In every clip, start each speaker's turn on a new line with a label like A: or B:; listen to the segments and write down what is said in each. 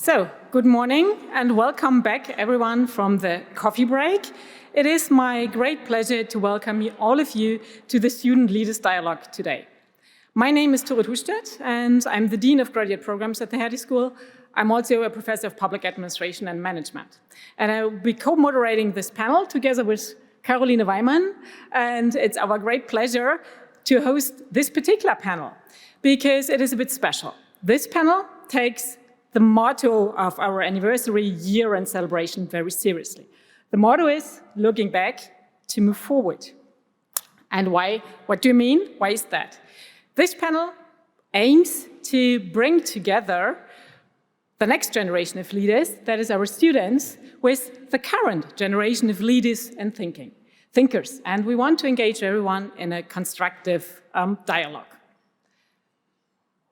A: So, good morning and welcome back everyone from the coffee break. It is my great pleasure to welcome all of you to the Student Leaders Dialogue today. My name is Thurid Hustedt and I'm the Dean of Graduate Programs at the Hertie School. I'm also a Professor of Public Administration and Management. And I will be co-moderating this panel together with Caroline Weimann, and it's our great pleasure to host this particular panel because it is a bit special. This panel takes the motto of our anniversary year and celebration very seriously. The motto is looking back to move forward. And why? What do you mean? Why is that? This panel aims to bring together the next generation of leaders, that is our students, with the current generation of leaders and thinkers. And we want to engage everyone in a constructive dialogue.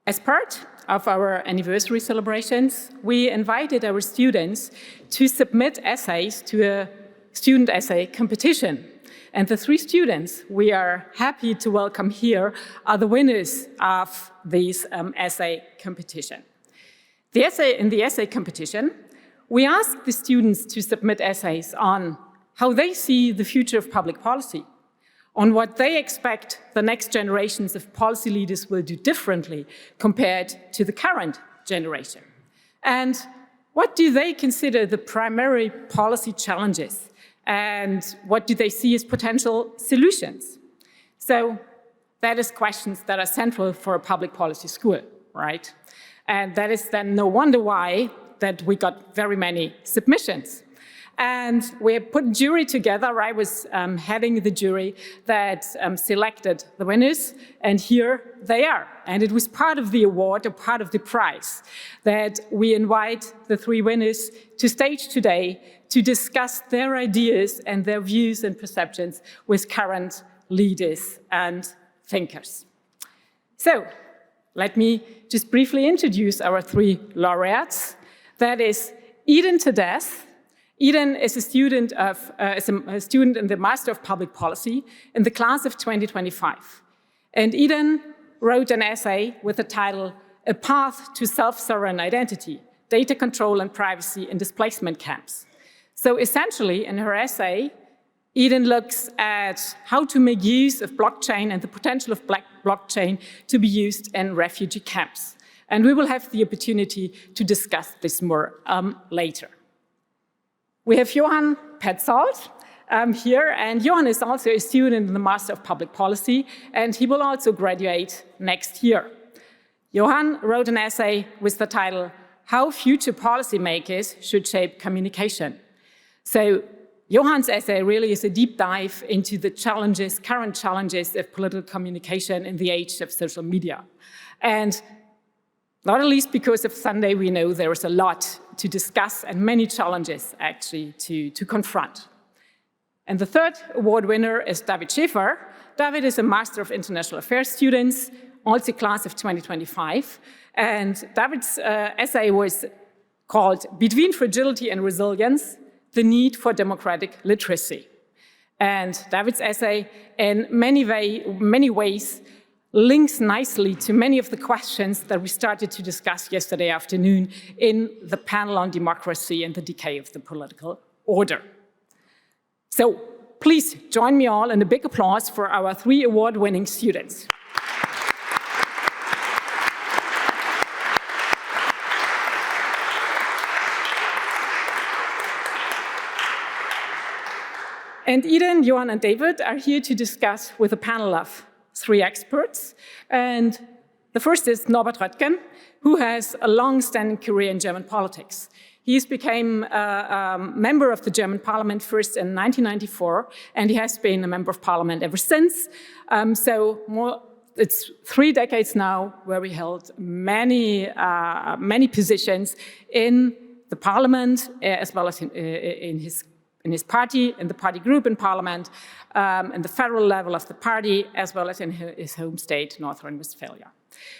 A: As part of our anniversary celebrations, we invited our students to submit essays to a student essay competition. And the three students we are happy to welcome here are the winners of this essay competition. In the essay competition, we asked the students to submit essays on how they see the future of public policy, on what they expect the next generations of policy leaders will do differently compared to the current generation. And what do they consider the primary policy challenges? And what do they see as potential solutions? So that is questions that are central for a public policy school, right? And that is then no wonder why that we got very many submissions. And we put a jury together. I was heading the jury that selected the winners, and here they are. And it was part of the award, or part of the prize, that we invite the three winners to stage today to discuss their ideas and their views and perceptions with current leaders and thinkers. So, let me just briefly introduce our three laureates. That is Eden Tadesse. Eden is a student in the Master of Public Policy in the class of 2025. And Eden wrote an essay with the title, A Path to Self-Sovereign Identity, Data Control and Privacy in Displacement Camps. So essentially, in her essay, Eden looks at how to make use of blockchain and the potential of blockchain to be used in refugee camps. And we will have the opportunity to discuss this more later. We have Johann Paetzold here, and Johann is also a student in the Master of Public Policy, and he will also graduate next year. Johann wrote an essay with the title, How Future Policymakers Should Shape Communication. So Johann's essay really is a deep dive into the current challenges of political communication in the age of social media. And not at least because of Sunday, we know there is a lot to discuss and many challenges actually to confront. And the third award winner is David Schäfer. David is a Master of International Affairs student, also class of 2025. And David's essay was called Between Fragility and Resilience, the Need for Democratic Literacy. And David's essay in many ways links nicely to many of the questions that we started to discuss yesterday afternoon in the panel on democracy and the decay of the political order. So please join me all in a big applause for our three award-winning students. And Eden, Johann, and David are here to discuss with a panel of three experts. And the first is Norbert Röttgen, who has a long-standing career in German politics. He became a member of the German parliament first in 1994, and he has been a member of parliament ever since. It's 3 decades now where we held many positions in the parliament, as well as in his party, in the party group in parliament, in the federal level of the party, as well as in his home state, North Rhine-Westphalia.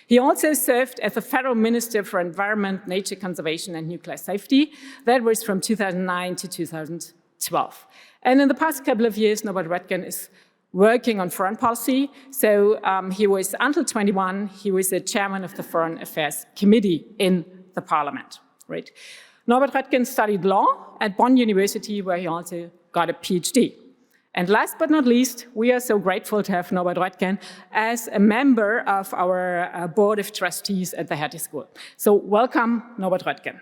A: He also served as the Federal Minister for Environment, Nature Conservation and Nuclear Safety. That was from 2009 to 2012. And in the past couple of years, Norbert Röttgen is working on foreign policy. So he was, until 21, he was the chairman of the Foreign Affairs Committee in the parliament. Right. Norbert Röttgen studied law at Bonn University, where he also got a PhD. And last but not least, we are so grateful to have Norbert Röttgen as a member of our Board of Trustees at the Hertie School. So welcome, Norbert Röttgen.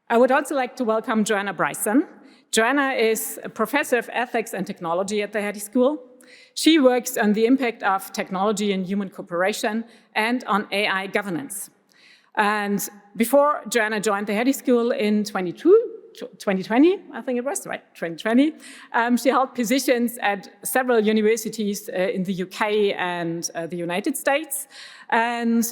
A: I would also like to welcome Joanna Bryson. Joanna is a professor of ethics and technology at the Hertie School. She works on the impact of technology in human cooperation and on AI governance. And before Joanna joined the Hertie School in 2020, I think it was, right, 2020, she held positions at several universities in the UK and the United States. And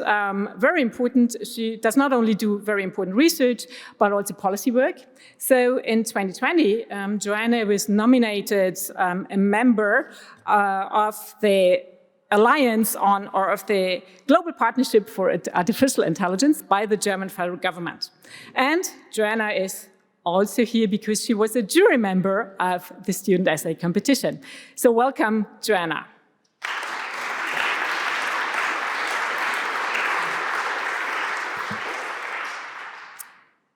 A: very important, she does not only do very important research, but also policy work. So in 2020, Joanna was nominated a member of the Alliance on, or of the Global Partnership for Artificial Intelligence by the German federal government. And Joanna is also here because she was a jury member of the student essay competition. So welcome, Joanna.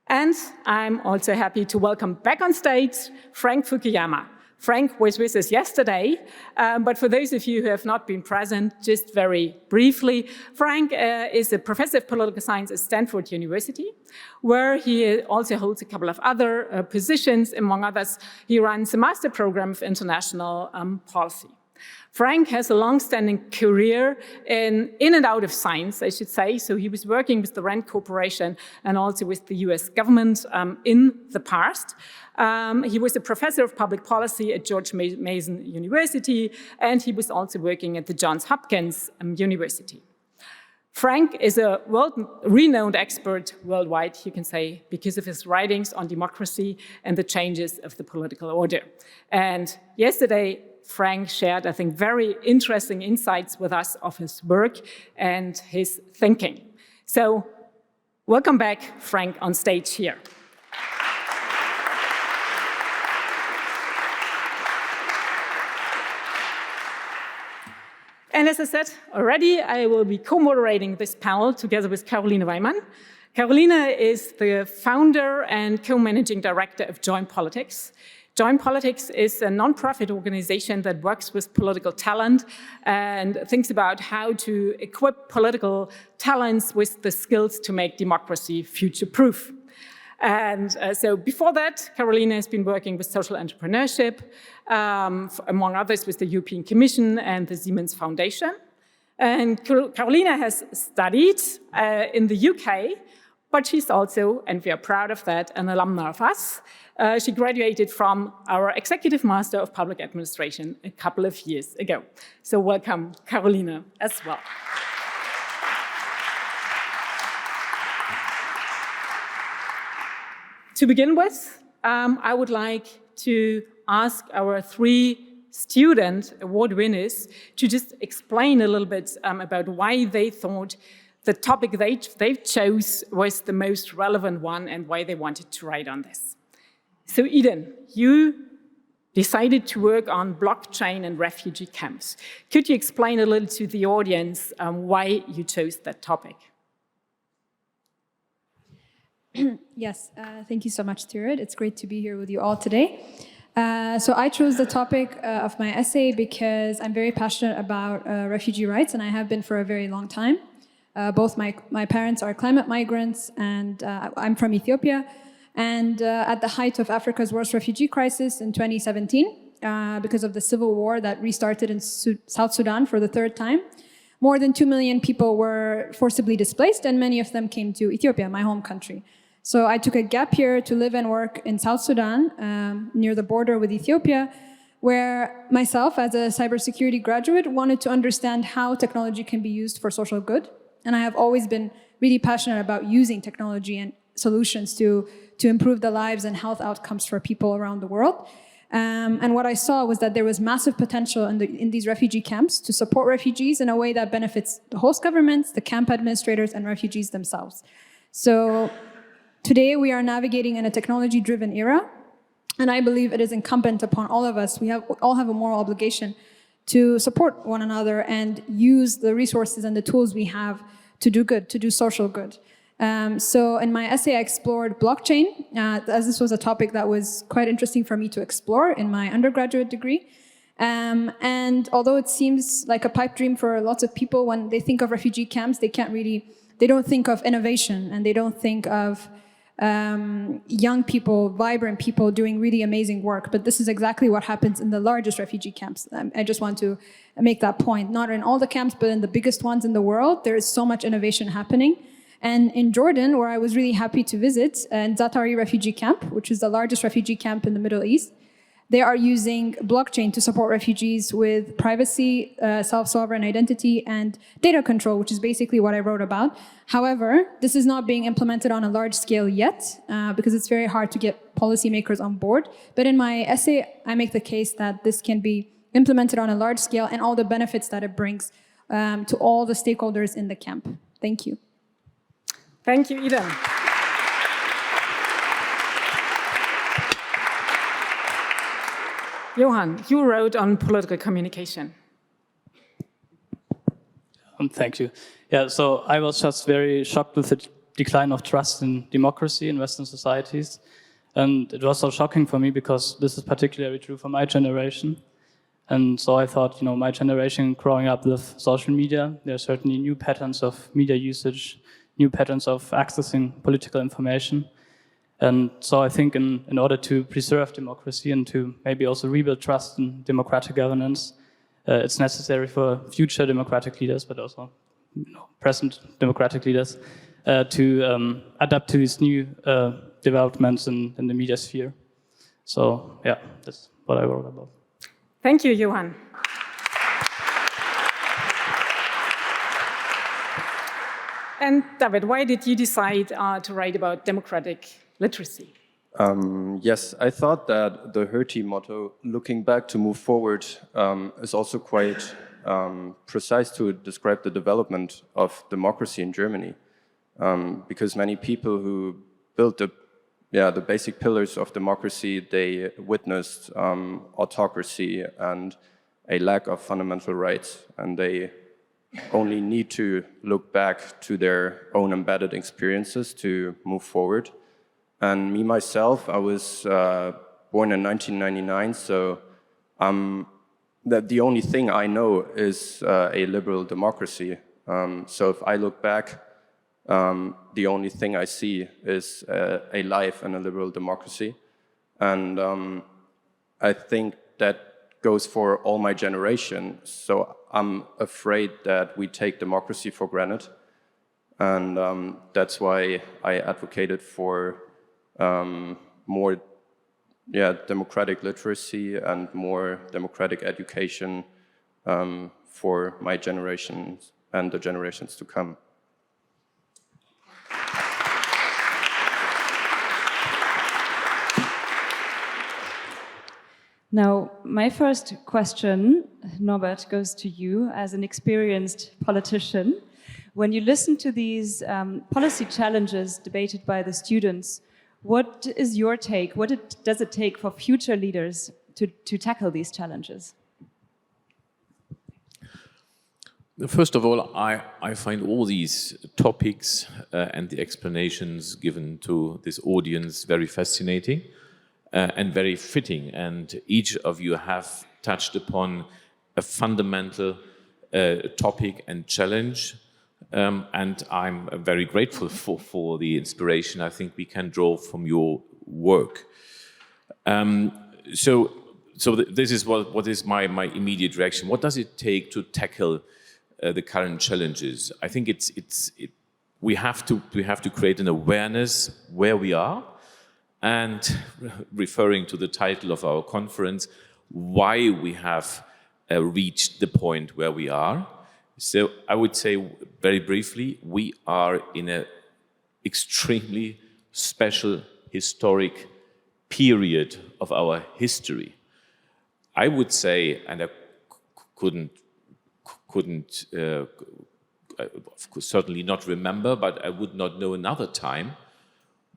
A: And I'm also happy to welcome back on stage Frank Fukuyama. Frank was with us yesterday, but for those of you who have not been present, just very briefly, Frank is a professor of political science at Stanford University, where he also holds a couple of other positions. Among others, he runs a master program of international policy. Frank has a long-standing career in and out of science, I should say. So he was working with the RAND Corporation and also with the US government in the past. He was a professor of public policy at George Mason University, and he was also working at the Johns Hopkins University. Frank is a world-renowned expert worldwide, you can say, because of his writings on democracy and the changes of the political order. And yesterday, Frank shared, I think, very interesting insights with us of his work and his thinking. So, welcome back, Frank, on stage here. And as I said already, I will be co-moderating this panel together with Caroline Weimann. Caroline is the founder and co-managing director of Join Politics. Join Politics is a non-profit organization that works with political talent and thinks about how to equip political talents with the skills to make democracy future-proof. And so before that, Carolina has been working with social entrepreneurship, among others with the European Commission and the Siemens Foundation. And Carolina has studied in the UK, but she's also, and we are proud of that, an alumna of us. She graduated from our Executive Master of Public Administration a couple of years ago. So welcome, Carolina, as well. To begin with, I would like to ask our three student award winners to just explain a little bit about why they thought the topic they chose was the most relevant one and why they wanted to write on this. So Eden, you decided to work on blockchain and refugee camps. Could you explain a little to the audience why you chose that topic?
B: Yes, thank you so much, Thurid. It's great to be here with you all today. So I chose the topic of my essay because I'm very passionate about refugee rights, and I have been for a very long time. Both my parents are climate migrants, and I'm from Ethiopia. And at the height of Africa's worst refugee crisis in 2017, because of the civil war that restarted in South Sudan for the third time, more than 2 million people were forcibly displaced, and many of them came to Ethiopia, my home country. So I took a gap year to live and work in South Sudan, near the border with Ethiopia, where myself, as a cybersecurity graduate, wanted to understand how technology can be used for social good. And I have always been really passionate about using technology and solutions to improve the lives and health outcomes for people around the world. And what I saw was that there was massive potential in these refugee camps to support refugees in a way that benefits the host governments, the camp administrators, and refugees themselves. So today we are navigating in a technology-driven era, and I believe it is incumbent upon all of us, all have a moral obligation to support one another and use the resources and the tools we have to do good, to do social good. So in my essay, I explored blockchain, as this was a topic that was quite interesting for me to explore in my undergraduate degree. And although it seems like a pipe dream for lots of people, when they think of refugee camps, they don't think of innovation, and they don't think of young people, vibrant people doing really amazing work. But this is exactly what happens in the largest refugee camps. I just want to make that point. Not in all the camps, but in the biggest ones in the world, there is so much innovation happening. And in Jordan, where I was really happy to visit, in Zatari refugee camp, which is the largest refugee camp in the Middle East, they are using blockchain to support refugees with privacy, self-sovereign identity, and data control, which is basically what I wrote about. However, this is not being implemented on a large scale yet, because it's very hard to get policymakers on board. But in my essay, I make the case that this can be implemented on a large scale and all the benefits that it brings to all the stakeholders in the camp. Thank you.
A: Thank you, Ida. Johann, you wrote on political communication.
C: Thank you. Yeah, so I was just very shocked with the decline of trust in democracy in Western societies. And it was so shocking for me because this is particularly true for my generation. And so I thought, my generation growing up with social media, there are certainly new patterns of media usage, new patterns of accessing political information. And so I think in order to preserve democracy and to maybe also rebuild trust in democratic governance, it's necessary for future democratic leaders, but also present democratic leaders, to adapt to these new developments in the media sphere. So yeah, that's what I wrote about.
A: Thank you, Johann. And David, why did you decide to write about democratic literacy?
D: Yes, I thought that the Hertie motto, looking back to move forward, is also quite precise to describe the development of democracy in Germany. Because many people who built the basic pillars of democracy, they witnessed autocracy and a lack of fundamental rights, and they only need to look back to their own embedded experiences to move forward. And me, myself, I was born in 1999, so the only thing I know is a liberal democracy. So if I look back, the only thing I see is a life in a liberal democracy. And I think that goes for all my generation. So I'm afraid that we take democracy for granted. And that's why I advocated for more democratic literacy and more democratic education for my generation and the generations to come.
E: Now, my first question, Norbert, goes to you as an experienced politician. When you listen to these policy challenges debated by the students, what is your take? What does it take for future leaders to tackle these challenges?
F: First of all, I find all these topics and the explanations given to this audience very fascinating and very fitting. And each of you have touched upon a fundamental topic and challenge. And I'm very grateful for the inspiration I think we can draw from your work. So this is what is my immediate reaction. What does it take to tackle the current challenges? I think we have to create an awareness where we are, and referring to the title of our conference, why we have reached the point where we are. So I would say very briefly, we are in an extremely special historic period of our history. I would say, and I couldn't of course, certainly not remember, but I would not know another time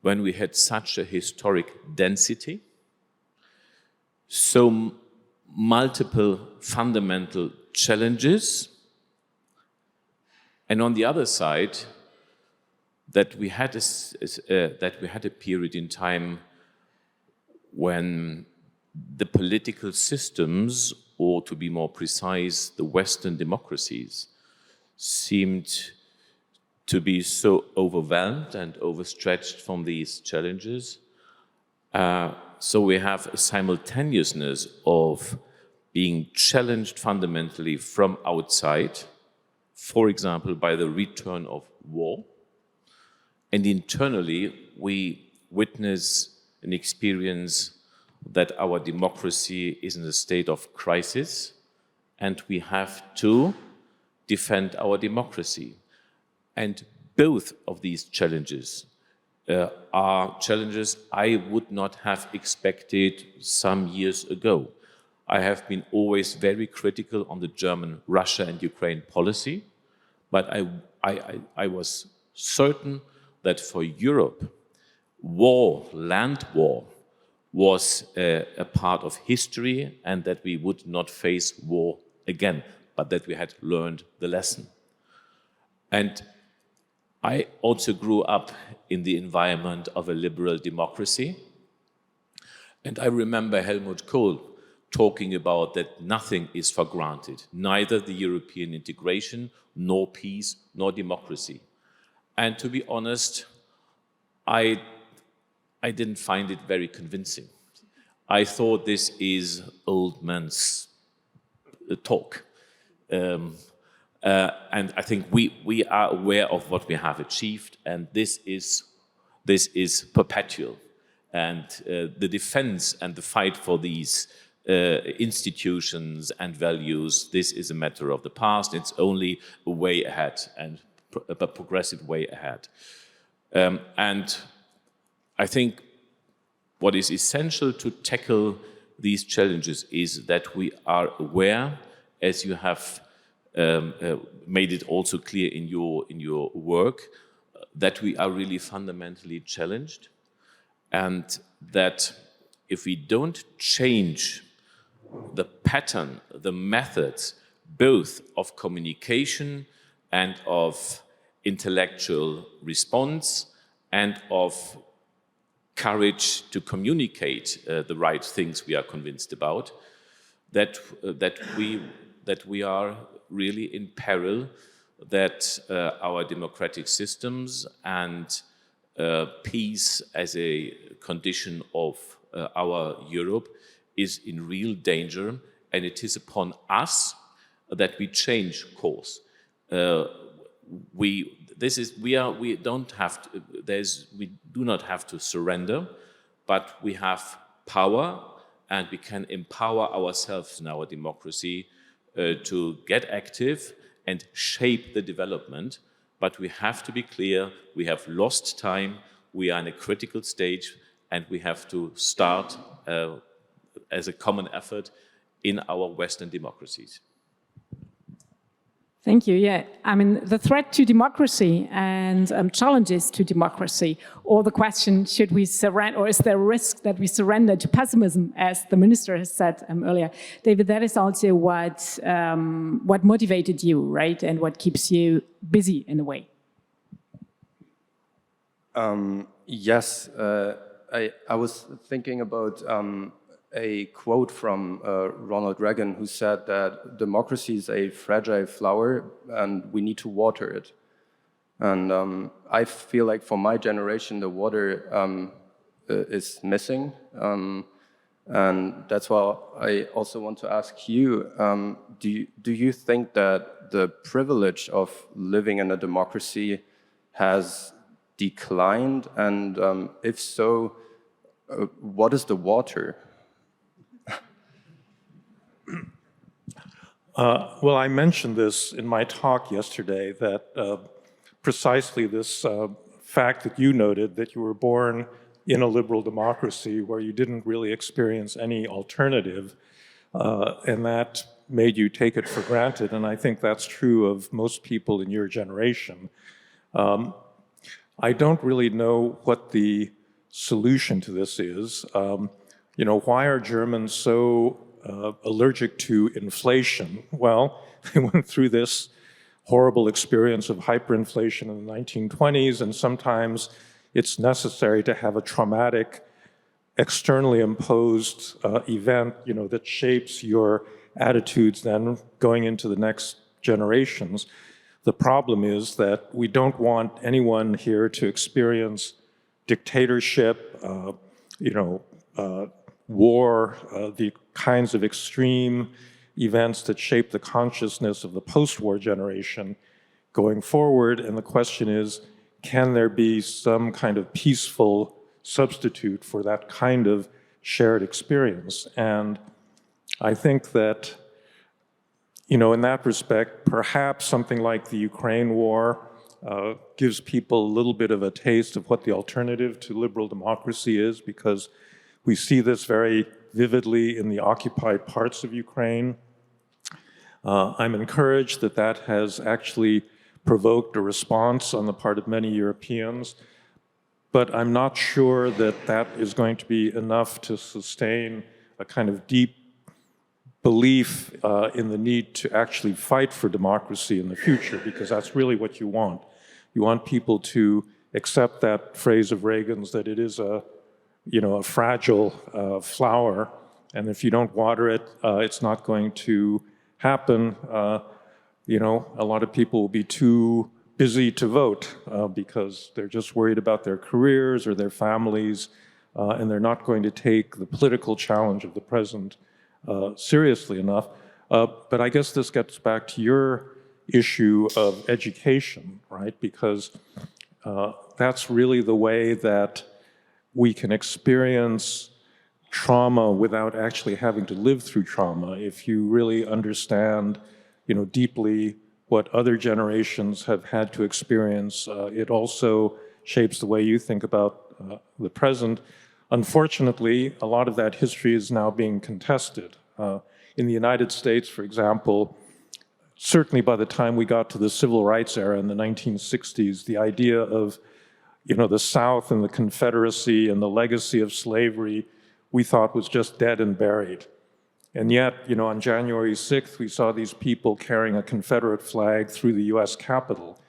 F: when we had such a historic density, so multiple fundamental challenges, and on the other side, that we had a period in time when the political systems, or to be more precise, the Western democracies, seemed to be so overwhelmed and overstretched from these challenges. So we have a simultaneousness of being challenged fundamentally from outside, for example, by the return of war, and internally we witness and experience that our democracy is in a state of crisis, and we have to defend our democracy. And both of these challenges are challenges I would not have expected some years ago. I have been always very critical on the German Russia and Ukraine policy, but I was certain that for Europe, land war, was a part of history, and that we would not face war again, but that we had learned the lesson. And I also grew up in the environment of a liberal democracy. And I remember Helmut Kohl talking about that nothing is for granted, neither the European integration, nor peace, nor democracy. And to be honest, I didn't find it very convincing. I thought this is old man's talk. And I think we are aware of what we have achieved, and this is perpetual. And the defense and the fight for these institutions and values, this is a matter of the past. It's only a way ahead, and a progressive way ahead. And I think what is essential to tackle these challenges is that we are aware, as you have made it also clear in your work, that we are really fundamentally challenged, and that if we don't change the pattern, the methods, both of communication and of intellectual response and of courage to communicate the right things we are convinced about, that we are really in peril, that our democratic systems and peace as a condition of our Europe is in real danger, and it is upon us that we change course. We do not have to surrender, but we have power, and we can empower ourselves in our democracy to get active and shape the development. But we have to be clear, we have lost time, we are in a critical stage, and we have to start as a common effort in our Western democracies.
A: Thank you. Yeah, I mean, the threat to democracy and challenges to democracy, or the question, should we surrender, or is there a risk that we surrender to pessimism, as the minister has said earlier. David, that is also what motivated you, right? And what keeps you busy in a way.
D: Yes, I was thinking about a quote from Ronald Reagan, who said that democracy is a fragile flower and we need to water it. And I feel like for my generation, the water is missing. And that's why I also want to ask you, do you think that the privilege of living in a democracy has declined? And if so, what is the water?
G: Well, I mentioned this in my talk yesterday, that precisely this fact that you noted, that you were born in a liberal democracy where you didn't really experience any alternative, and that made you take it for granted. And I think that's true of most people in your generation. I don't really know what the solution to this is. Why are Germans so allergic to inflation. Well, they went through this horrible experience of hyperinflation in the 1920s, and sometimes it's necessary to have a traumatic, externally imposed event, that shapes your attitudes then going into the next generations. The problem is that we don't want anyone here to experience dictatorship, war, the kinds of extreme events that shape the consciousness of the post-war generation going forward. And the question is, can there be some kind of peaceful substitute for that kind of shared experience? And I think that, in that respect, perhaps something like the Ukraine war gives people a little bit of a taste of what the alternative to liberal democracy is, because we see this very vividly in the occupied parts of Ukraine. I'm encouraged that that has actually provoked a response on the part of many Europeans, but I'm not sure that that is going to be enough to sustain a kind of deep belief in the need to actually fight for democracy in the future, because that's really what you want. You want people to accept that phrase of Reagan's that it is a fragile flower, and if you don't water it, it's not going to happen. A lot of people will be too busy to vote because they're just worried about their careers or their families, and they're not going to take the political challenge of the present seriously enough. But I guess this gets back to your issue of education, right? Because that's really the way that we can experience trauma without actually having to live through trauma. If you really understand, deeply what other generations have had to experience, it also shapes the way you think about the present. Unfortunately, a lot of that history is now being contested. In the United States, for example, certainly by the time we got to the civil rights era in the 1960s, the idea of the South and the Confederacy and the legacy of slavery, we thought was just dead and buried. And yet, on January 6th, we saw these people carrying a Confederate flag through the US Capitol.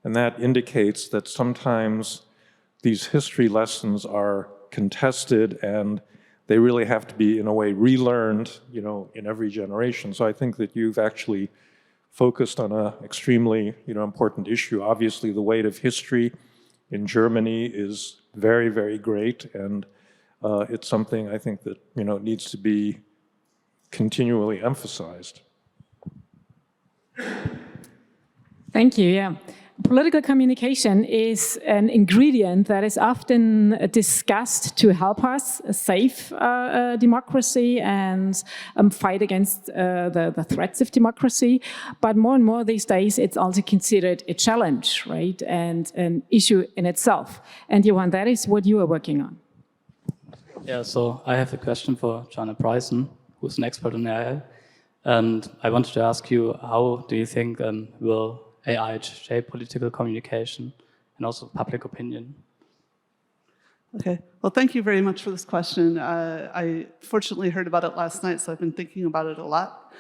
G: And that indicates that sometimes these history lessons are contested and they really have to be, in a way, relearned, in every generation. So I think that you've actually focused on an extremely, important issue. Obviously, the weight of history in Germany is very, very great, and it's something I think that needs to be continually emphasized.
A: Thank you. Yeah. Political communication is an ingredient that is often discussed to help us save democracy and fight against the threats of democracy. But more and more these days, it's also considered a challenge, right? And an issue in itself. And Johann, that is what you are working on.
C: Yeah, so I have a question for Joanna Bryson, who's an expert on AI. And I wanted to ask you, how do you think will AI shape political communication and also public opinion?
H: Okay, well, thank you very much for this question. I fortunately heard about it last night, so I've been thinking about it a lot.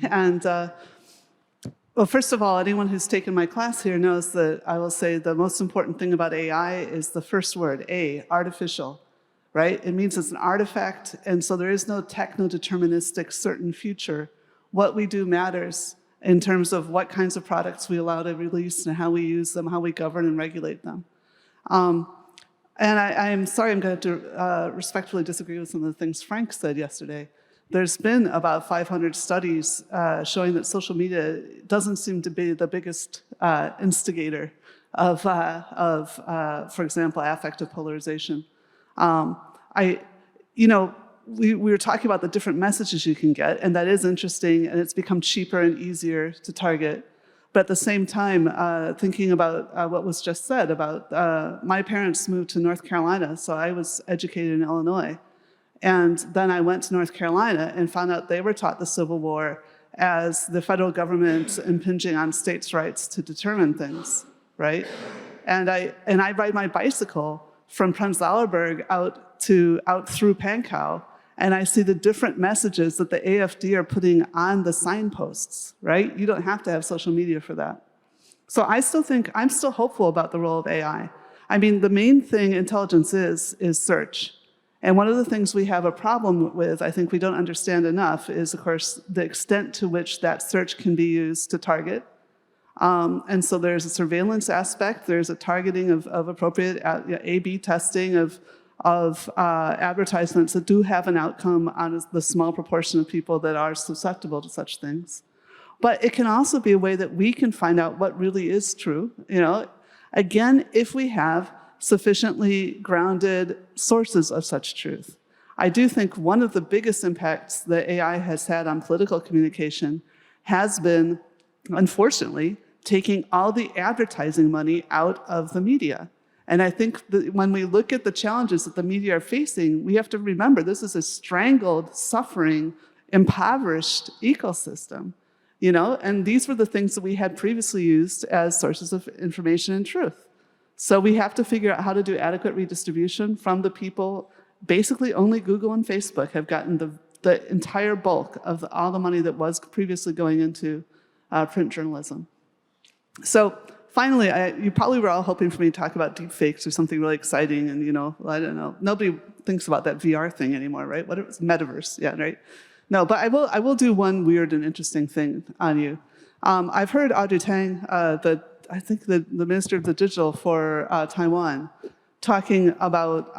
H: And well, first of all, anyone who's taken my class here knows that I will say the most important thing about AI is the first word, A, artificial, right? It means it's an artifact, and so there is no techno-deterministic certain future. What we do matters in terms of what kinds of products we allow to release and how we use them, how we govern and regulate them. And I'm sorry, I'm going to have to respectfully disagree with some of the things Frank said yesterday. There's been about 500 studies showing that social media doesn't seem to be the biggest instigator of for example, affective polarization. We were talking about the different messages you can get, and that is interesting, and it's become cheaper and easier to target. But at the same time, thinking about what was just said about my parents moved to North Carolina, so I was educated in Illinois. And then I went to North Carolina and found out they were taught the Civil War as the federal government impinging on states' rights to determine things, right? And I ride my bicycle from Prenzlauer Berg out through Pankow, and I see the different messages that the AFD are putting on the signposts, right? You don't have to have social media for that. So I still think, I'm still hopeful about the role of AI. I mean, the main thing intelligence is search. And one of the things we have a problem with, I think we don't understand enough, is, of course, the extent to which that search can be used to target. And so there's a surveillance aspect, there's a targeting of appropriate A/B testing of advertisements that do have an outcome on the small proportion of people that are susceptible to such things. But it can also be a way that we can find out what really is true. Again, if we have sufficiently grounded sources of such truth. I do think one of the biggest impacts that AI has had on political communication has been, unfortunately, taking all the advertising money out of the media. And I think that when we look at the challenges that the media are facing, we have to remember this is a strangled, suffering, impoverished ecosystem. And these were the things that we had previously used as sources of information and truth. So we have to figure out how to do adequate redistribution from the people. Basically, only Google and Facebook have gotten the entire bulk of all the money that was previously going into print journalism. So finally, you probably were all hoping for me to talk about deepfakes or something really exciting, and I don't know. Nobody thinks about that VR thing anymore, right? What is metaverse? Yeah, right. No, but I will do one weird and interesting thing on you. I've heard Audrey Tang, I think the Minister of the Digital for Taiwan, talking about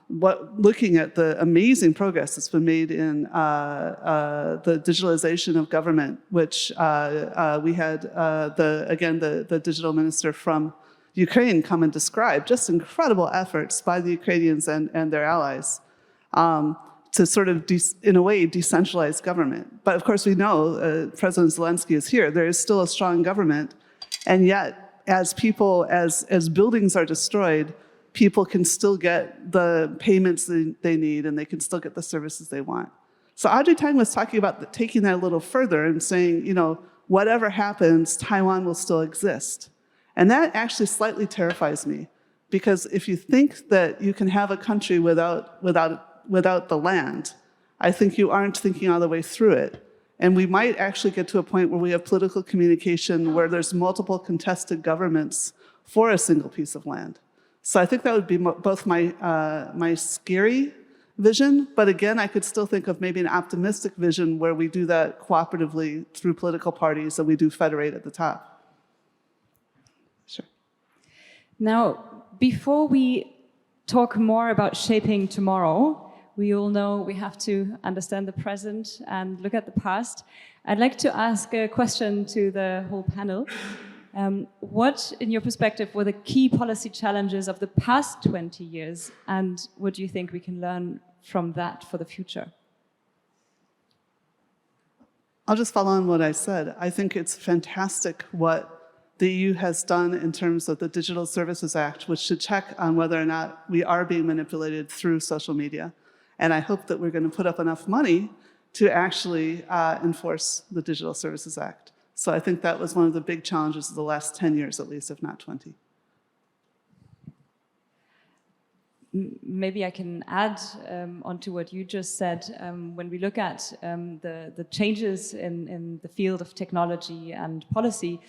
H: looking at the amazing progress that's been made in the digitalization of government, which we had the digital minister from Ukraine come and describe just incredible efforts by the Ukrainians and their allies to sort of, in a way, decentralize government. But of course, we know President Zelensky is here. There is still a strong government, and yet, as buildings are destroyed, people can still get the payments they need, and they can still get the services they want. So Audrey Tang was talking about taking that a little further and saying, whatever happens, Taiwan will still exist. And that actually slightly terrifies me, because if you think that you can have a country without the land, I think you aren't thinking all the way through it. And we might actually get to a point where we have political communication where there's multiple contested governments for a single piece of land. So I think that would be both my scary vision, but again, I could still think of maybe an optimistic vision where we do that cooperatively through political parties and we do federate at the top. Sure.
E: Now, before we talk more about shaping tomorrow, we all know we have to understand the present and look at the past. I'd like to ask a question to the whole panel. What, in your perspective, were the key policy challenges of the past 20 years, and what do you think we can learn from that for the future?
H: I'll just follow on what I said. I think it's fantastic what the EU has done in terms of the Digital Services Act, which should check on whether or not we are being manipulated through social media. And I hope that we're going to put up enough money to actually enforce the Digital Services Act. So I think that was one of the big challenges of the last 10 years, at least, if not 20.
E: Maybe I can add onto what you just said. When we look at the changes in the field of technology and policy,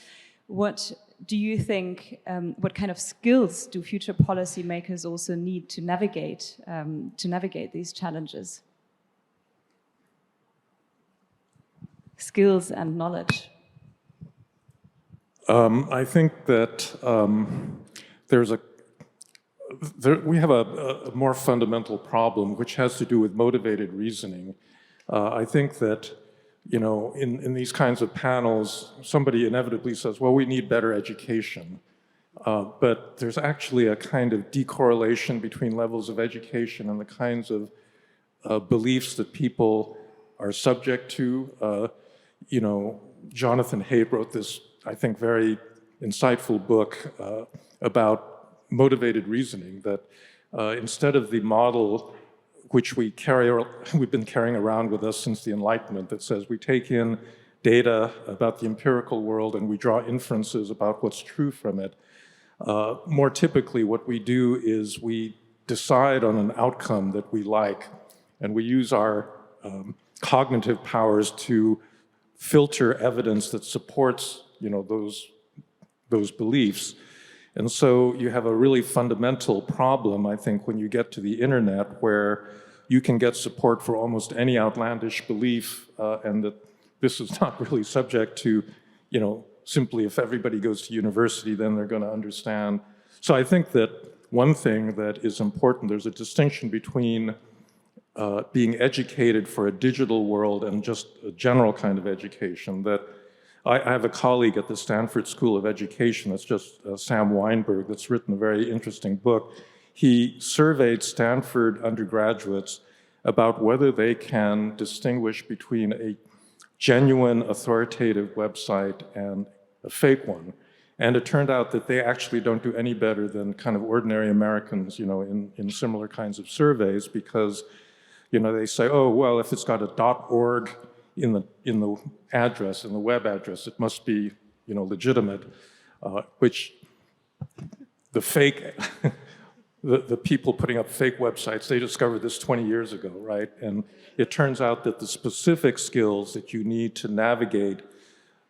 E: what do you think, what kind of skills do future policymakers also need to navigate these challenges? Skills and knowledge.
G: I think that we have a more fundamental problem, which has to do with motivated reasoning. I think that, in these kinds of panels, somebody inevitably says, well, we need better education. But there's actually a kind of decorrelation between levels of education and the kinds of beliefs that people are subject to. Jonathan Haidt wrote this, I think, very insightful book about motivated reasoning, that instead of the model which we've been carrying around with us since the Enlightenment, that says we take in data about the empirical world and we draw inferences about what's true from it, more typically what we do is we decide on an outcome that we like, and we use our cognitive powers to filter evidence that supports, those beliefs. And so you have a really fundamental problem, I think, when you get to the internet, where you can get support for almost any outlandish belief, and that this is not really subject to, simply if everybody goes to university, then they're going to understand. So I think that one thing that is important, there's a distinction between being educated for a digital world and just a general kind of education. That I have a colleague at the Stanford School of Education, that's just Sam Weinberg, that's written a very interesting book. He surveyed Stanford undergraduates about whether they can distinguish between a genuine authoritative website and a fake one. And it turned out that they actually don't do any better than kind of ordinary Americans, in similar kinds of surveys, because, they say, oh, well, if it's got a .org in the address, in the web address, it must be, legitimate, which the fake, the people putting up fake websites, they discovered this 20 years ago, right? And it turns out that the specific skills that you need to navigate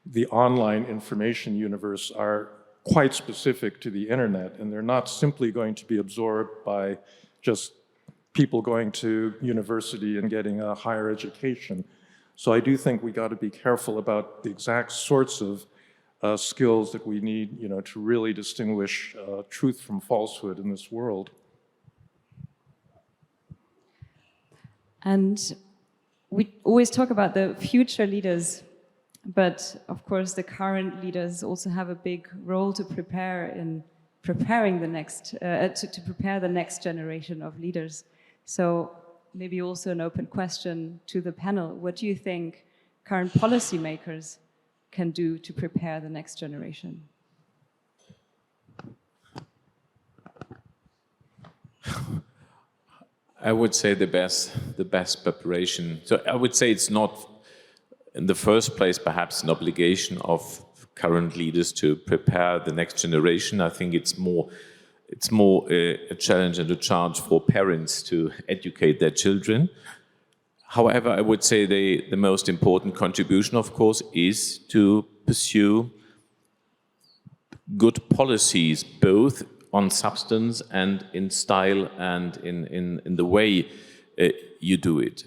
G: the online information universe are quite specific to the internet, and they're not simply going to be absorbed by just people going to university and getting a higher education. So I do think we got to be careful about the exact sorts of skills that we need, to really distinguish truth from falsehood in this world.
E: And we always talk about the future leaders, but of course the current leaders also have a big role to prepare in preparing the next, to prepare the next generation of leaders. So maybe also an open question to the panel. What do you think current policymakers can do to prepare the next generation?
F: I would say the best preparation. So I would say it's not, in the first place, perhaps an obligation of current leaders to prepare the next generation. I think it's more a challenge and a charge for parents to educate their children. However, I would say the most important contribution, of course, is to pursue good policies, both on substance and in style and in the way you do it.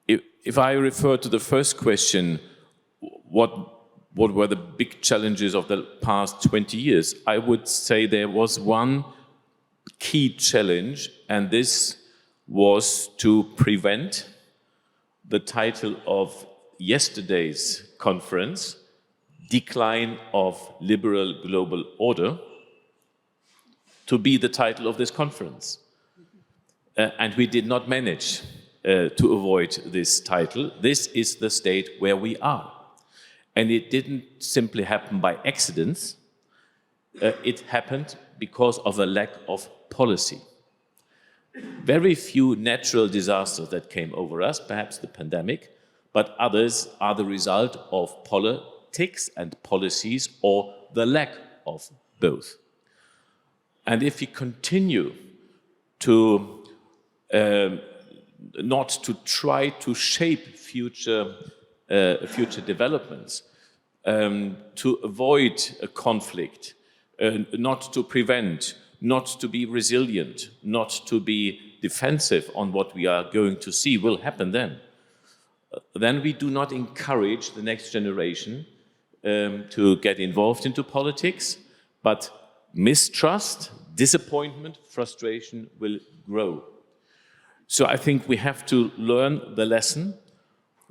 F: If I refer to the first question, what were the big challenges of the past 20 years? I would say there was one key challenge, and this was to prevent the title of yesterday's conference, Decline of Liberal Global Order, to be the title of this conference. And we did not manage to avoid this title. This is the state where we are. And it didn't simply happen by accident. It happened because of a lack of policy. Very few natural disasters that came over us, perhaps the pandemic, but others are the result of politics and policies, or the lack of both. And if we continue to not to try to shape future developments, to avoid a conflict, not to prevent, not to be resilient, not to be defensive on what we are going to see will happen then we do not encourage the next generation to get involved into politics, but mistrust, disappointment, frustration will grow. So I think we have to learn the lesson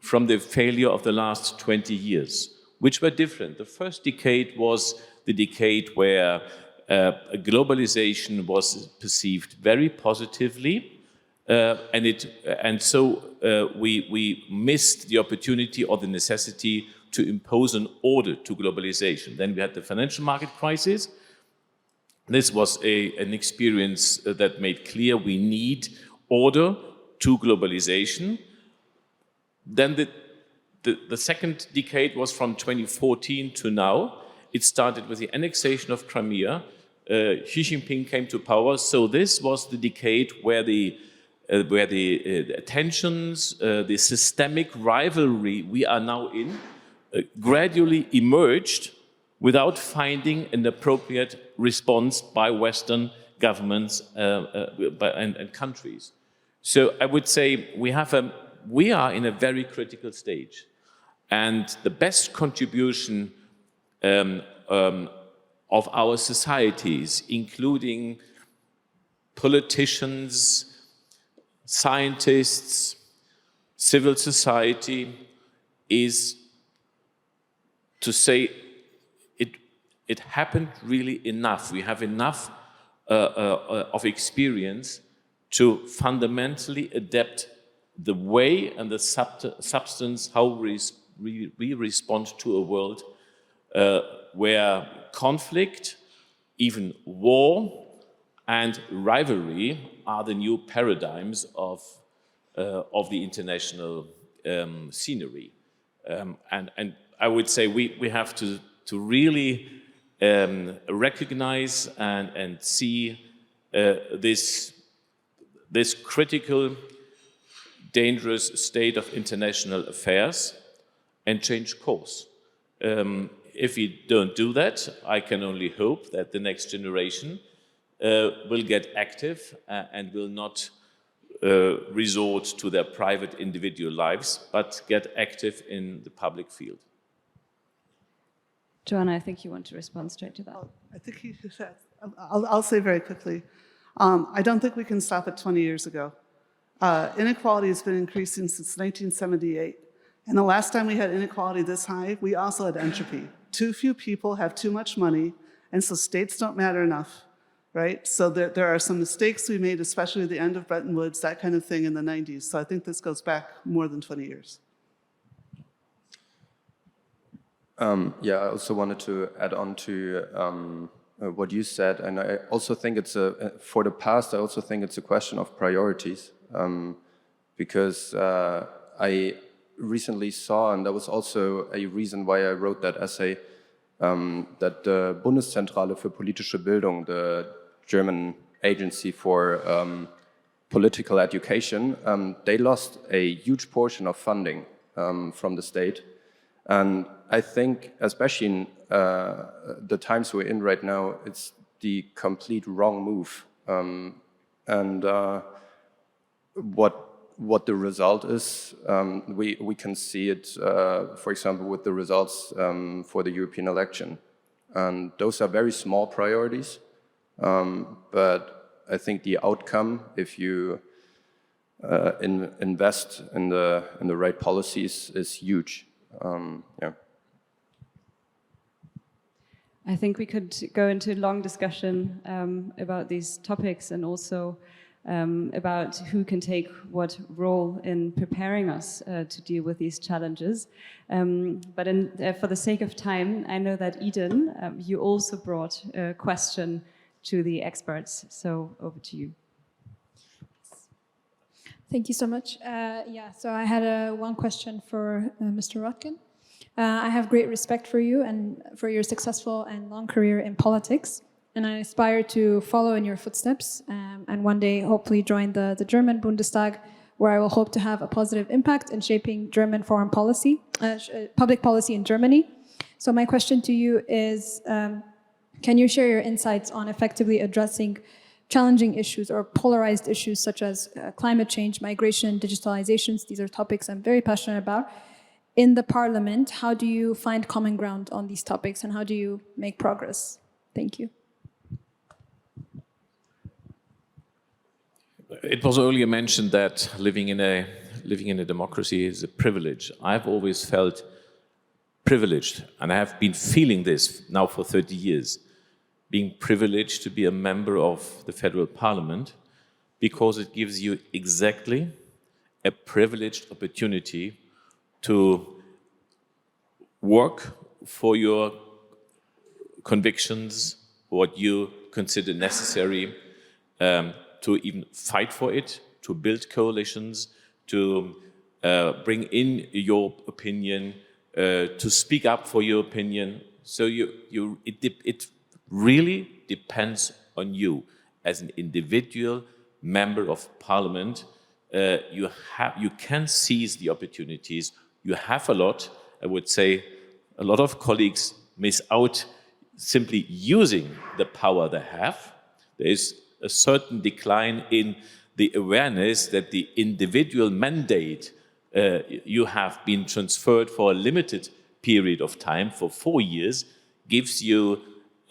F: from the failure of the last 20 years, which were different. The first decade was the decade where globalization was perceived very positively, and so we missed the opportunity or the necessity to impose an order to globalization. Then we had the financial market crisis. This was an experience that made clear we need order to globalization. Then the second decade was from 2014 to now. It started with the annexation of Crimea. Xi Jinping came to power, so this was the decade where the where the tensions, the systemic rivalry we are now in, gradually emerged without finding an appropriate response by Western governments and countries. So I would say we are in a very critical stage. And the best contribution of our societies, including politicians, scientists, civil society, is to say it happened really enough. We have enough of experience to fundamentally adapt the way and the substance how we respond to a world where conflict, even war, and rivalry are the new paradigms of the international scenery. And I would say we have to really recognize and see this critical, dangerous state of international affairs and change course. If we don't do that, I can only hope that the next generation will get active and will not resort to their private individual lives, but get active in the public field.
E: Joanna, I think you want to respond straight to that.
H: I think he said, I'll say very quickly. I don't think we can stop at 20 years ago. Inequality has been increasing since 1978. And the last time we had inequality this high, we also had entropy. Too few people have too much money, and so states don't matter enough, right? So there are some mistakes we made, especially at the end of Bretton Woods, that kind of thing in the 90s. So I think this goes back more than 20 years.
D: Yeah, I also wanted to add on to what you said, and I also think it's for the past, I also think it's a question of priorities, because I recently saw, and that was also a reason why I wrote that essay, that the Bundeszentrale für politische Bildung, the German agency for political education, they lost a huge portion of funding from the state. And I think, especially in the times we're in right now, it's the complete wrong move. And what the result is, we can see it, for example, with the results for the European election. And those are very small priorities, but I think the outcome, if you invest in the right policies, is huge. Yeah.
E: I think we could go into a long discussion about these topics and also about who can take what role in preparing us to deal with these challenges. But for the sake of time, I know that Eden, you also brought a question to the experts. So over to you.
B: Thank you so much. Yeah, so I had one question for Mr. Röttgen. I have great respect for you and for your successful and long career in politics. And I aspire to follow in your footsteps and one day hopefully join the German Bundestag, where I will hope to have a positive impact in shaping German foreign policy, public policy in Germany. So my question to you is, can you share your insights on effectively addressing challenging issues or polarized issues such as climate change, migration, digitalizations? These are topics I'm very passionate about. In the parliament, how do you find common ground on these topics and how do you make progress? Thank you.
F: It was earlier mentioned that living in a democracy is a privilege. I've always felt privileged, and I have been feeling this now for 30 years, being privileged to be a member of the federal parliament, because it gives you exactly a privileged opportunity to work for your convictions, what you consider necessary, to even fight for it, to build coalitions, to bring in your opinion, to speak up for your opinion. So it really depends on you as an individual member of parliament you can seize the opportunities. You have a lot. I would say a lot of colleagues miss out simply using the power they have. There is a certain decline in the awareness that the individual mandate you have been transferred for a limited period of time, for 4 years, gives you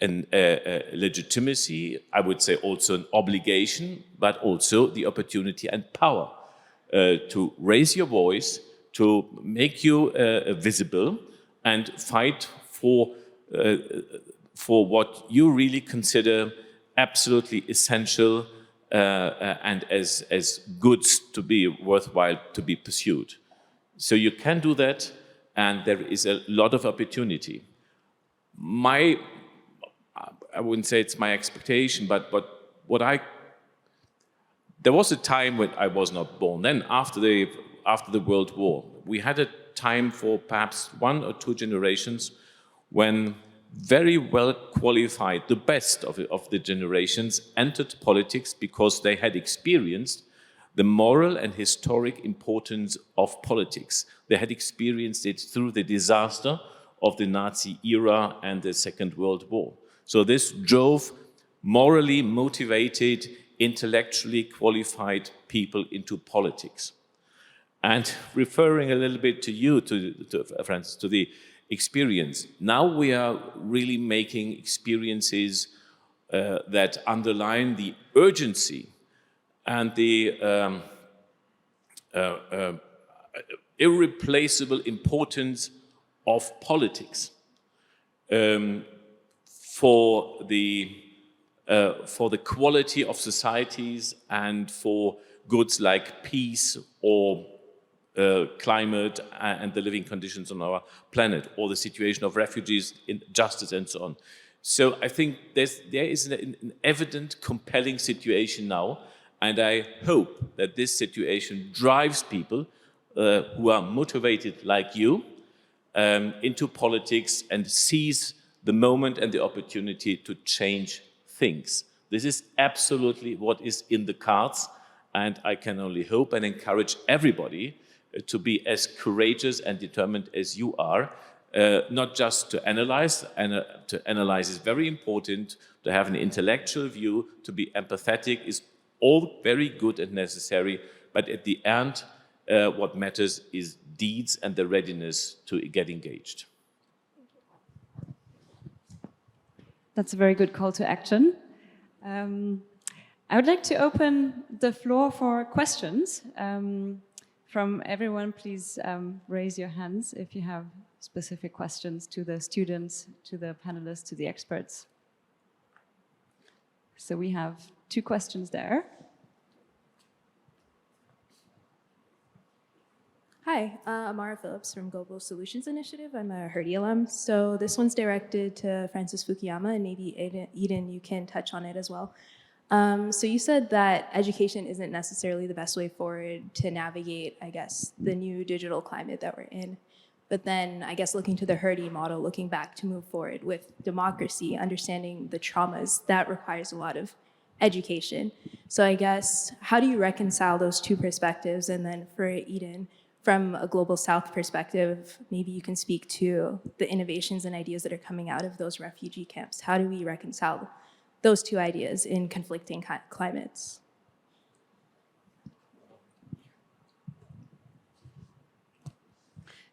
F: a legitimacy, I would say also an obligation, but also the opportunity and power to raise your voice, to make you visible, and fight for what you really consider absolutely essential and as goods to be worthwhile to be pursued. So you can do that, and there is a lot of opportunity. I wouldn't say it's my expectation, but there was a time when I was not born. Then after the World War, we had a time for perhaps 1 or 2 generations when very well qualified, the best of the generations, entered politics because they had experienced the moral and historic importance of politics. They had experienced it through the disaster of the Nazi era and the Second World War. So this drove morally motivated, intellectually qualified people into politics. And referring a little bit to you, Francis, to the experience, now we are really making experiences that underline the urgency and the irreplaceable importance of politics for the quality of societies and for goods like peace or climate and the living conditions on our planet, or the situation of refugees, justice, and so on. So I think there is an evident, compelling situation now, and I hope that this situation drives people who are motivated like you into politics and seize the moment and the opportunity to change things. This is absolutely what is in the cards, and I can only hope and encourage everybody to be as courageous and determined as you are, not just to analyze, and to analyze is very important, to have an intellectual view, to be empathetic is all very good and necessary, but at the end, what matters is deeds and the readiness to get engaged.
E: That's a very good call to action. I would like to open the floor for questions. From everyone, please raise your hands if you have specific questions to the students, to the panelists, to the experts. So we have 2 questions there.
I: Hi, Amara Phillips from Global Solutions Initiative. I'm a Hertie alum. So this one's directed to Francis Fukuyama, and maybe Eden, you can touch on it as well. So you said that education isn't necessarily the best way forward to navigate, I guess, the new digital climate that we're in. But then, I guess, looking to the Hertie model, looking back to move forward with democracy, understanding the traumas, that requires a lot of education. So I guess, how do you reconcile those 2 perspectives? And then for Eden, from a Global South perspective, maybe you can speak to the innovations and ideas that are coming out of those refugee camps. How do we reconcile those 2 ideas in conflicting climates?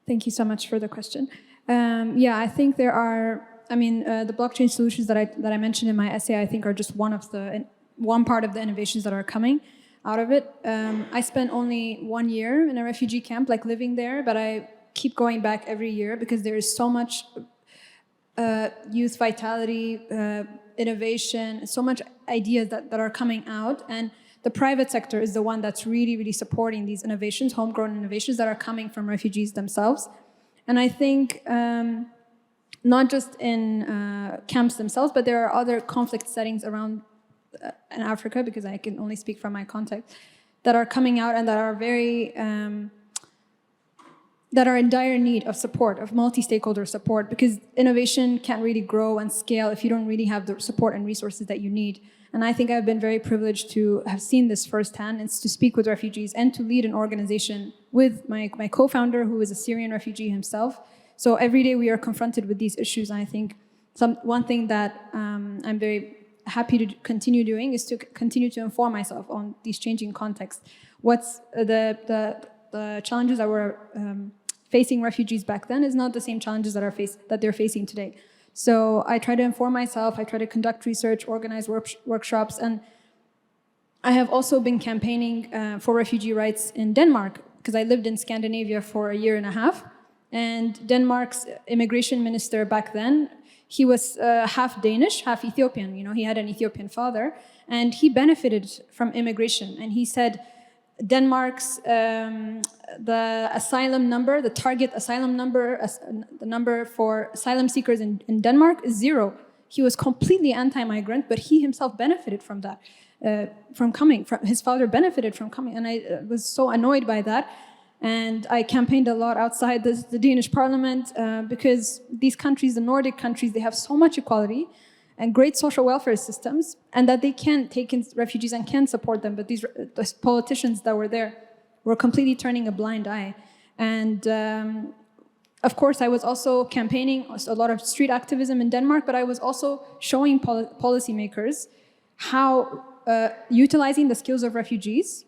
B: Thank you so much for the question. Yeah, I think there are, the blockchain solutions that I mentioned in my essay, I think are just one part of the innovations that are coming out of it. I spent only 1 year in a refugee camp, like living there, but I keep going back every year because there is so much youth vitality, innovation, so much ideas that are coming out, and the private sector is the one that's really, really supporting these innovations, homegrown innovations that are coming from refugees themselves. And I think not just in camps themselves, but there are other conflict settings around in Africa, because I can only speak from my context, that are coming out and that are very that are in dire need of support, of multi-stakeholder support, because innovation can't really grow and scale if you don't really have the support and resources that you need. And I think I've been very privileged to have seen this firsthand and to speak with refugees and to lead an organization with my co-founder, who is a Syrian refugee himself. So every day we are confronted with these issues. And I think one thing that I'm very happy to continue doing is to continue to inform myself on these changing contexts. What's the challenges that were facing refugees back then is not the same challenges that they're facing today. So I try to inform myself, I try to conduct research, organize workshops, and I have also been campaigning for refugee rights in Denmark, because I lived in Scandinavia for a year and a half, and Denmark's immigration minister back then, he was half Danish, half Ethiopian. You know, he had an Ethiopian father, and he benefited from immigration, and he said, Denmark's the asylum number, the target asylum number, the number for asylum seekers in Denmark is 0. He was completely anti-migrant, but he himself benefited from that, his father benefited from coming, and I was so annoyed by that. And I campaigned a lot outside the Danish parliament because these countries, the Nordic countries, they have so much equality and great social welfare systems, and that they can take in refugees and can support them. But these politicians that were there were completely turning a blind eye. And of course, I was also campaigning a lot of street activism in Denmark, but I was also showing policymakers how utilizing the skills of refugees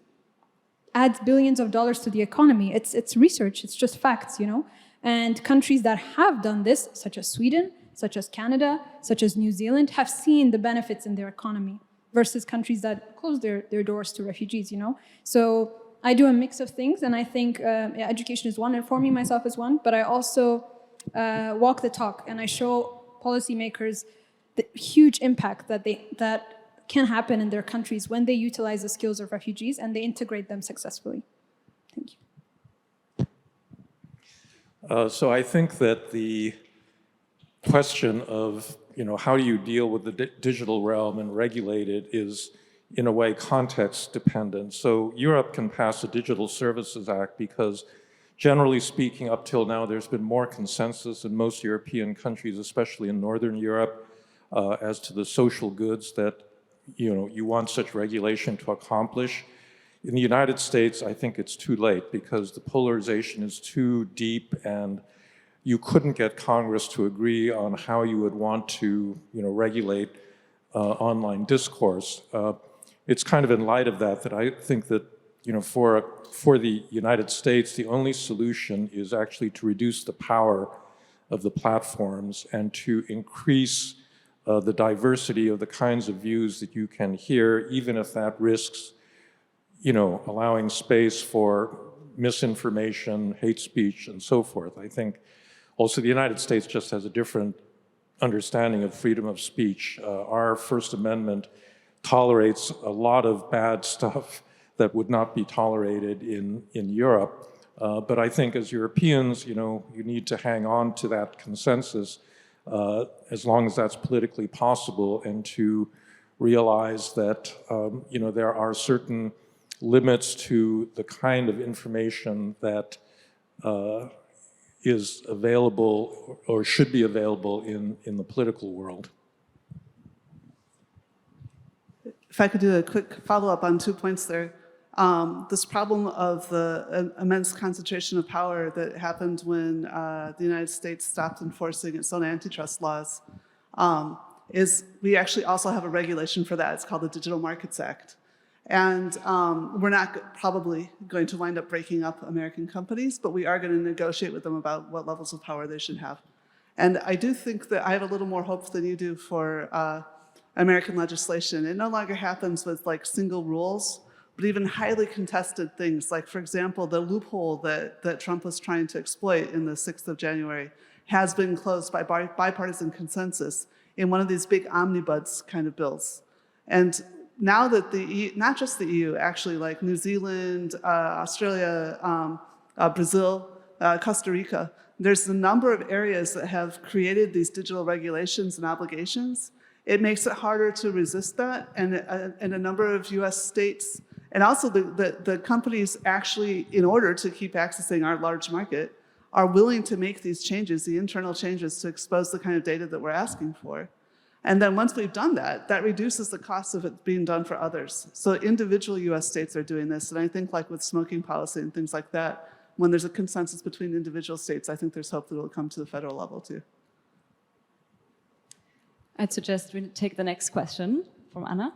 B: adds billions of dollars to the economy. It's research, it's just facts, you know? And countries that have done this, such as Sweden, such as Canada, such as New Zealand, have seen the benefits in their economy versus countries that close their doors to refugees, you know? So I do a mix of things, and I think education is one, informing myself is one, but I also walk the talk, and I show policymakers the huge impact that can happen in their countries when they utilize the skills of refugees and they integrate them successfully. Thank you.
G: So I think that the question of, how do you deal with the digital realm and regulate it is, in a way, context dependent. So Europe can pass a Digital Services Act because, generally speaking, up till now, there's been more consensus in most European countries, especially in Northern Europe, as to the social goods that you want such regulation to accomplish. In the United States, I think it's too late because the polarization is too deep, and you couldn't get Congress to agree on how you would want to, regulate online discourse. It's kind of in light of that I think that, for the United States, the only solution is actually to reduce the power of the platforms and to increase the diversity of the kinds of views that you can hear, even if that risks, allowing space for misinformation, hate speech, and so forth. I think also the United States just has a different understanding of freedom of speech. Our First Amendment tolerates a lot of bad stuff that would not be tolerated in Europe. But I think as Europeans, you need to hang on to that consensus as long as that's politically possible, and to realize that there are certain limits to the kind of information that is available or should be available in the political world.
H: If I could do a quick follow-up on 2 points there. This problem of the immense concentration of power that happened when the United States stopped enforcing its own antitrust laws is we actually also have a regulation for that. It's called the Digital Markets Act. And we're not probably going to wind up breaking up American companies, but we are going to negotiate with them about what levels of power they should have. And I do think that I have a little more hope than you do for American legislation. It no longer happens with like single rules, but even highly contested things. Like, for example, the loophole that Trump was trying to exploit in the 6th of January has been closed by bipartisan consensus in one of these big omnibus kind of bills. And now that the EU, not just the EU, actually, like New Zealand, Australia, Brazil, Costa Rica, there's a number of areas that have created these digital regulations and obligations. It makes it harder to resist that, and a number of US states, and also the companies actually, in order to keep accessing our large market, are willing to make these changes, the internal changes to expose the kind of data that we're asking for. And then once we've done that, that reduces the cost of it being done for others. So individual US states are doing this. And I think like with smoking policy and things like that, when there's a consensus between individual states, I think there's hope that it will come to the federal level too.
E: I'd suggest we take the next question from Anna.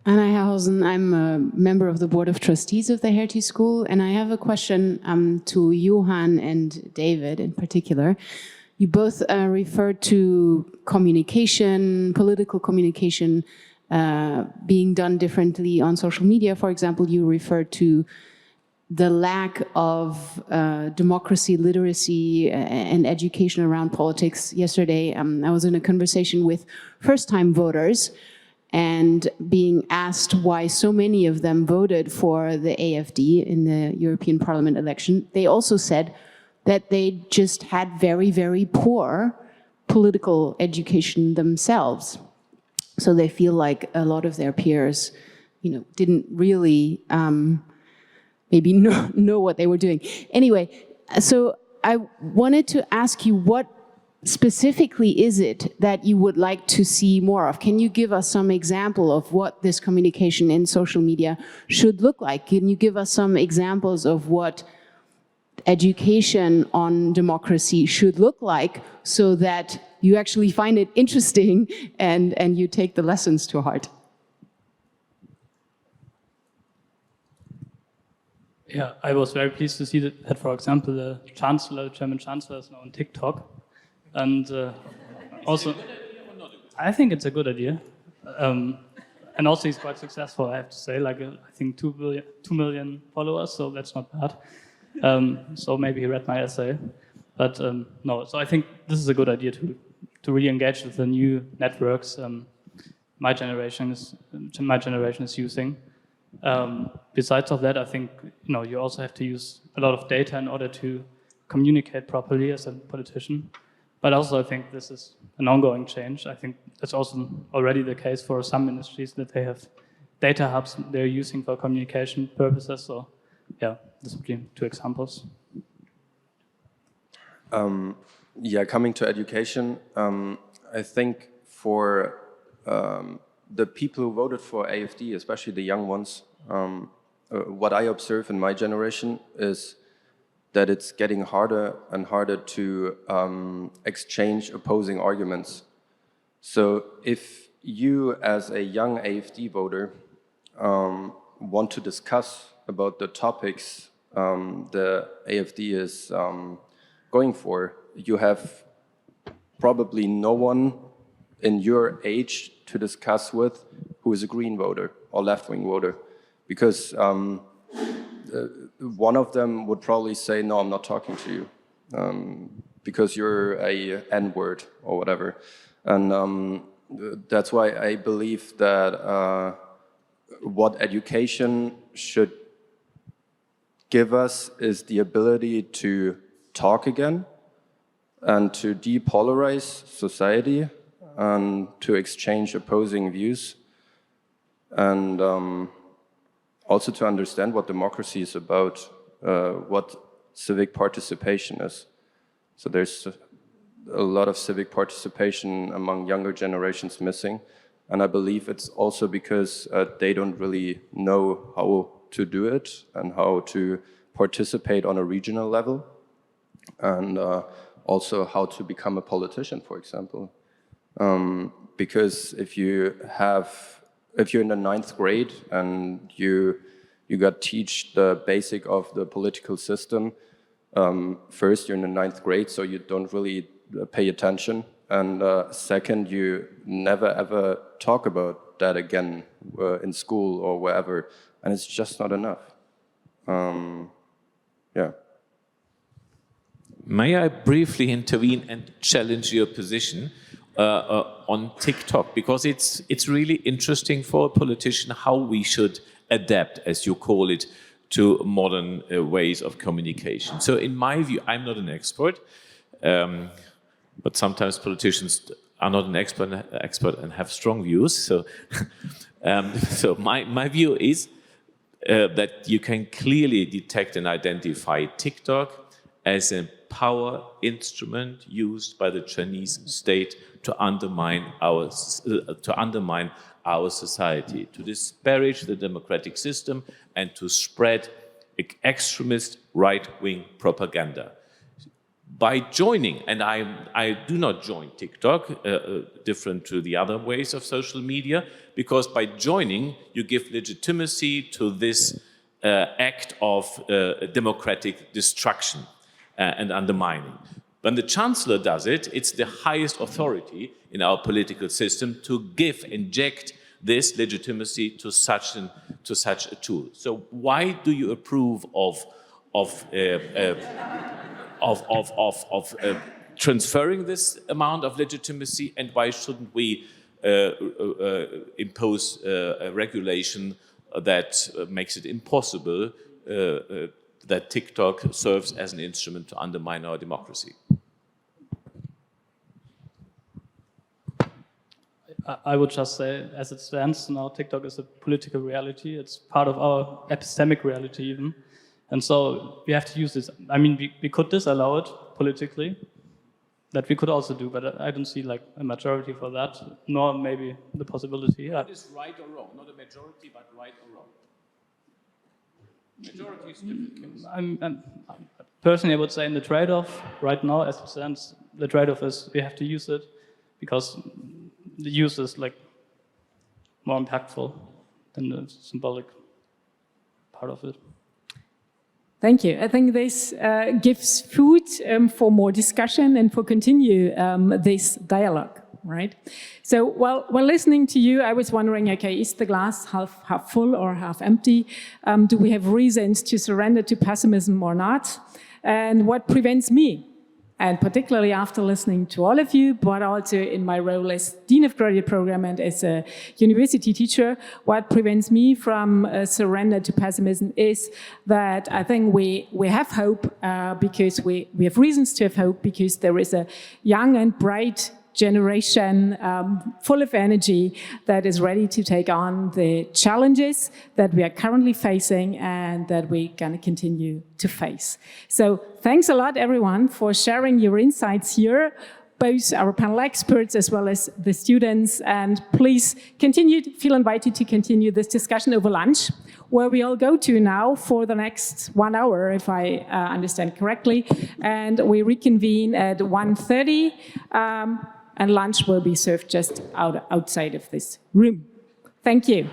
J: Anna Herrhausen, I'm a member of the Board of Trustees of the Hertie School, and I have a question to Johann and David in particular. You both referred to communication, political communication being done differently on social media. For example, you referred to the lack of democracy, literacy, and education around politics. Yesterday, I was in a conversation with first-time voters and being asked why so many of them voted for the AfD in the European Parliament election. They also said that they just had very, very poor political education themselves. So they feel like a lot of their peers, didn't really maybe know what they were doing. Anyway, so I wanted to ask you, what specifically is it that you would like to see more of? Can you give us some example of what this communication in social media should look like? Can you give us some examples of what education on democracy should look like so that you actually find it interesting and you take the lessons to heart?
C: Yeah, I was very pleased to see that for example, the German Chancellor is now on TikTok. And also, I think it's a good idea. And also he's quite successful, I have to say, like I think 2 million followers, so that's not bad. So maybe he read my essay. But no, so I think this is a good idea to really engage with the new networks my generation is using. Besides of that, I think you also have to use a lot of data in order to communicate properly as a politician. But also I think this is an ongoing change. I think that's also already the case for some industries, that they have data hubs they're using for communication purposes. So yeah, this would be 2 examples.
D: Coming to education, I think for the people who voted for AfD, especially the young ones, what I observe in my generation is that it's getting harder and harder to exchange opposing arguments. So if you as a young AfD voter want to discuss about the topics the AfD is going for, you have probably no one in your age to discuss with who is a green voter or left-wing voter, because one of them would probably say, no, I'm not talking to you because you're a N-word or whatever. And that's why I believe that what education should give us is the ability to talk again and to depolarize society and to exchange opposing views, and also to understand what democracy is about, what civic participation is. So there's a lot of civic participation among younger generations missing, and I believe it's also because they don't really know how to do it and how to participate on a regional level, and also how to become a politician, for example. Because if you're in the 9th grade and you got teach the basic of the political system, first you're in the 9th grade, so you don't really pay attention, and second, you never ever talk about that again in school or wherever, and it's just not enough. Yeah.
F: May I briefly intervene and challenge your position on TikTok? Because it's really interesting for a politician how we should adapt, as you call it, to modern ways of communication. So in my view, I'm not an expert, but sometimes politicians are not an expert and have strong views. So, so my view is that you can clearly detect and identify TikTok as a power instrument used by the Chinese state to undermine our society, to disparage the democratic system, and to spread extremist right-wing propaganda. By joining, and I do not join TikTok, different to the other ways of social media, because by joining, you give legitimacy to this act of democratic destruction and undermining. When the Chancellor does it, it's the highest authority in our political system to inject this legitimacy to such a tool. So why do you approve of transferring this amount of legitimacy, and why shouldn't we impose a regulation that makes it impossible that TikTok serves as an instrument to undermine our democracy?
C: I would just say, as it stands now, TikTok is a political reality. It's part of our epistemic reality even. And so we have to use this. I mean, we could disallow it politically. That we could also do, but I don't see like a majority for that, nor maybe the possibility.
F: What is right or wrong? Not a majority, but right or wrong? Majority is different.
C: Personally, I would say in the trade-off, right now, as it stands, the trade-off is we have to use it because the use is like more impactful than the symbolic part of it.
A: Thank you. I think this gives food for more discussion and for continue this dialogue, right? So while listening to you, I was wondering, okay, is the glass half full or half empty? Do we have reasons to surrender to pessimism or not? And what prevents me? And particularly after listening to all of you, but also in my role as Dean of Graduate Program and as a university teacher, what prevents me from surrender to pessimism is that I think we have hope because we have reasons to have hope, because there is a young and bright generation full of energy that is ready to take on the challenges that we are currently facing and that we're going to continue to face. So thanks a lot, everyone, for sharing your insights here, both our panel experts as well as the students. And please feel invited to continue this discussion over lunch, where we all go to now for the next 1 hour, if I understand correctly. And we reconvene at 1:30. And lunch will be served just outside of this room. Thank you.